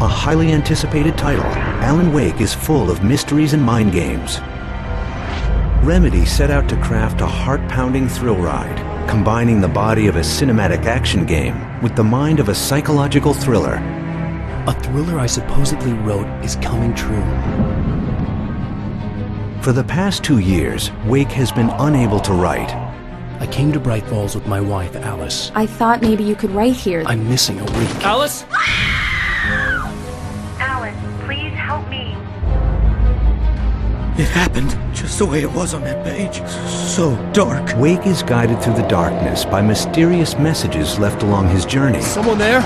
a highly anticipated title, Alan Wake is full of mysteries and mind games. Remedy set out to craft a heart-pounding thrill ride, combining the body of a cinematic action game with the mind of a psychological thriller. A thriller I supposedly wrote is coming true. For the past 2 years, Wake has been unable to write. I came to Bright Falls with my wife, Alice. I thought maybe you could write here. I'm missing a week. Alice? Alice, please help me. It happened just the way it was on that page. So dark. Wake is guided through the darkness by mysterious messages left along his journey. Someone there?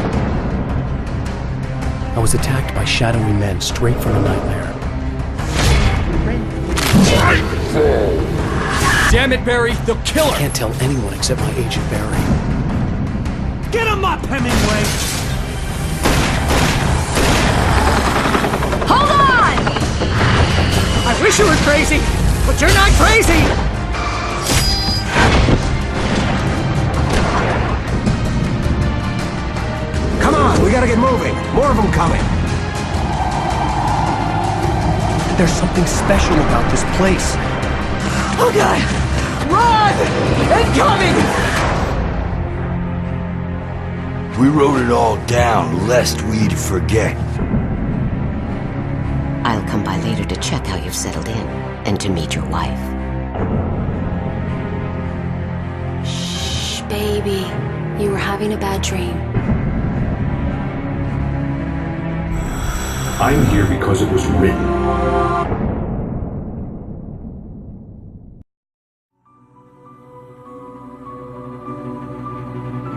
I was attacked by shadowy men straight from a nightmare. Damn it, Barry, they'll kill her! I can't tell anyone except my agent Barry. Get him up, Hemingway! Hold on! I wish you were crazy, but you're not crazy! Come on, we gotta get moving. More of them coming. There's something special about this place. Oh God! Run! Incoming! We wrote it all down, lest we'd forget. I'll come by later to check how you've settled in, and to meet your wife. Shh, baby. You were having a bad dream. I'm here because it was written.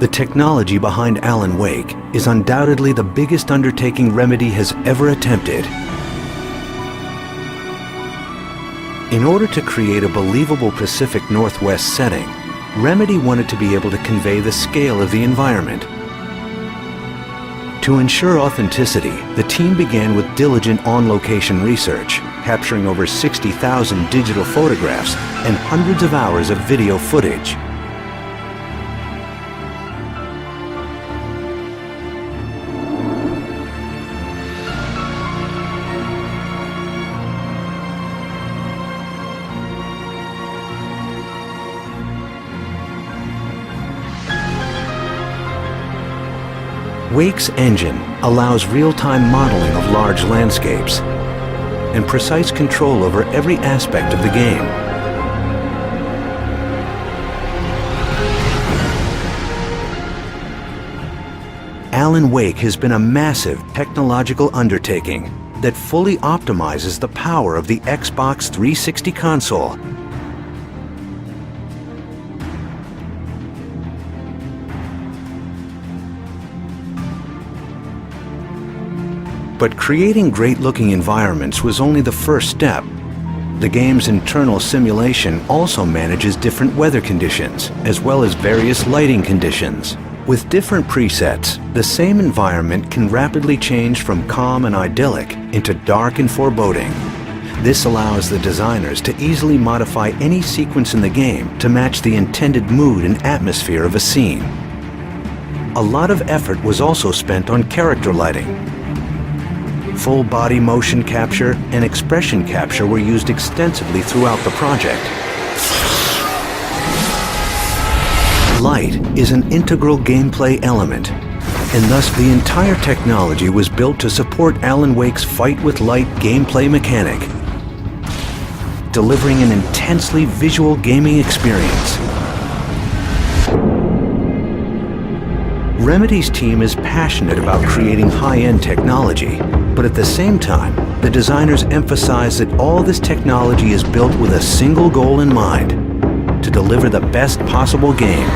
The technology behind Alan Wake is undoubtedly the biggest undertaking Remedy has ever attempted. In order to create a believable Pacific Northwest setting, Remedy wanted to be able to convey the scale of the environment. To ensure authenticity, the team began with diligent on-location research, capturing over 60,000 digital photographs and hundreds of hours of video footage. Wake's engine allows real-time modeling of large landscapes and precise control over every aspect of the game. Alan Wake has been a massive technological undertaking that fully optimizes the power of the Xbox 360 console. But creating great-looking environments was only the first step. The game's internal simulation also manages different weather conditions, as well as various lighting conditions. With different presets, the same environment can rapidly change from calm and idyllic into dark and foreboding. This allows the designers to easily modify any sequence in the game to match the intended mood and atmosphere of a scene. A lot of effort was also spent on character lighting. Full body motion capture and expression capture were used extensively throughout the project. Light is an integral gameplay element, and thus the entire technology was built to support Alan Wake's fight with light gameplay mechanic, delivering an intensely visual gaming experience. Remedy's team is passionate about creating high-end technology, but at the same time, the designers emphasize that all this technology is built with a single goal in mind: to deliver the best possible game.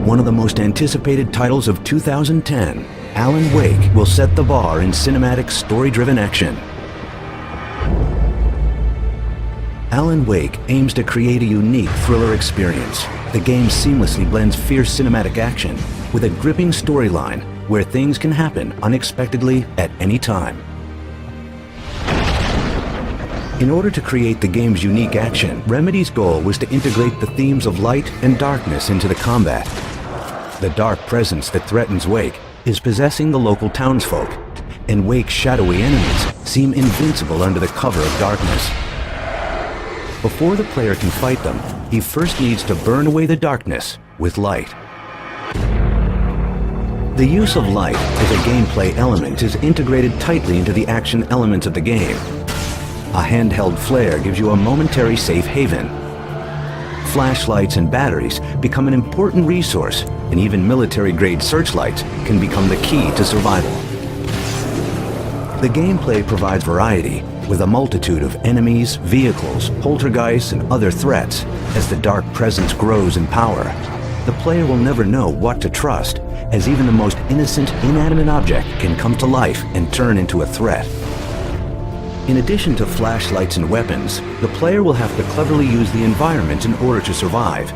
One of the most anticipated titles of 2010, Alan Wake will set the bar in cinematic, story-driven action. Alan Wake aims to create a unique thriller experience. The game seamlessly blends fierce cinematic action with a gripping storyline where things can happen unexpectedly at any time. In order to create the game's unique action, Remedy's goal was to integrate the themes of light and darkness into the combat. The dark presence that threatens Wake is possessing the local townsfolk, and Wake's shadowy enemies seem invincible under the cover of darkness. Before the player can fight them, he first needs to burn away the darkness with light. The use of light as a gameplay element is integrated tightly into the action elements of the game. A handheld flare gives you a momentary safe haven. Flashlights and batteries become an important resource, and even military-grade searchlights can become the key to survival. The gameplay provides variety, with a multitude of enemies, vehicles, poltergeists, and other threats. As the dark presence grows in power, the player will never know what to trust, as even the most innocent, inanimate object can come to life and turn into a threat. In addition to flashlights and weapons, the player will have to cleverly use the environment in order to survive.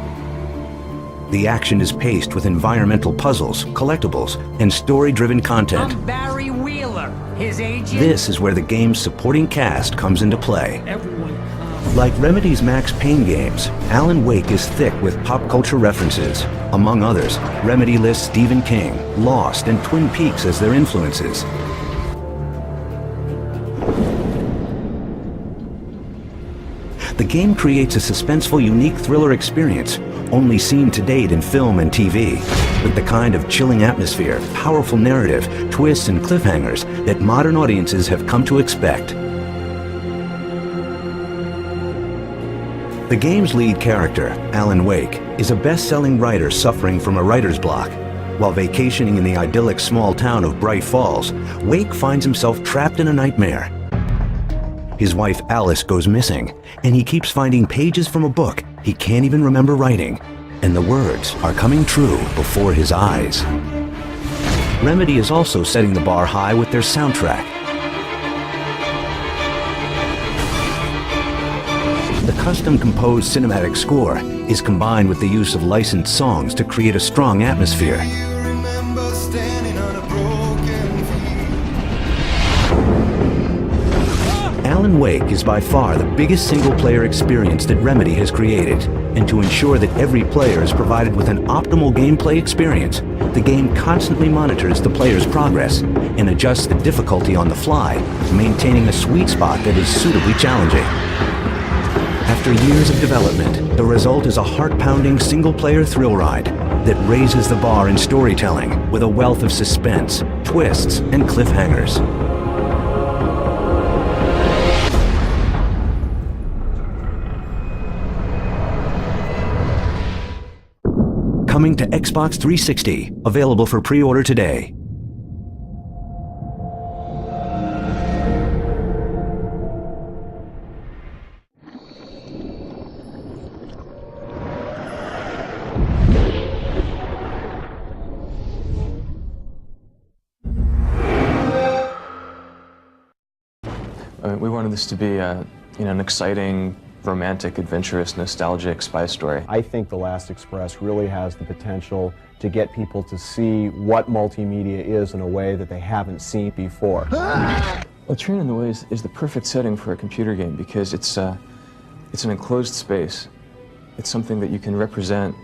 The action is paced with environmental puzzles, collectibles, and story-driven content. I'm Barry Wheeler, his agent. This is where the game's supporting cast comes into play. Everyone Like Remedy's Max Payne games, Alan Wake is thick with pop culture references. Among others, Remedy lists Stephen King, Lost, and Twin Peaks as their influences. The game creates a suspenseful, unique thriller experience only seen to date in film and TV, with the kind of chilling atmosphere, powerful narrative, twists, and cliffhangers that modern audiences have come to expect. The game's lead character, Alan Wake, is a best-selling writer suffering from a writer's block. While vacationing in the idyllic small town of Bright Falls, Wake finds himself trapped in a nightmare. His wife Alice goes missing, and he keeps finding pages from a book he can't even remember writing, and the words are coming true before his eyes. Remedy is also setting the bar high with their soundtrack. The custom-composed cinematic score is combined with the use of licensed songs to create a strong atmosphere. Alan Wake is by far the biggest single-player experience that Remedy has created, and to ensure that every player is provided with an optimal gameplay experience, the game constantly monitors the player's progress and adjusts the difficulty on the fly, maintaining a sweet spot that is suitably challenging. After years of development, the result is a heart-pounding single-player thrill ride that raises the bar in storytelling with a wealth of suspense, twists, and cliffhangers. Coming to Xbox 360, available for pre-order today. We wanted this to be an exciting, romantic, adventurous, nostalgic spy story. I think The Last Express really has the potential to get people to see what multimedia is in a way that they haven't seen before. Well, Train in the Way is the perfect setting for a computer game because it's an enclosed space. It's something that you can represent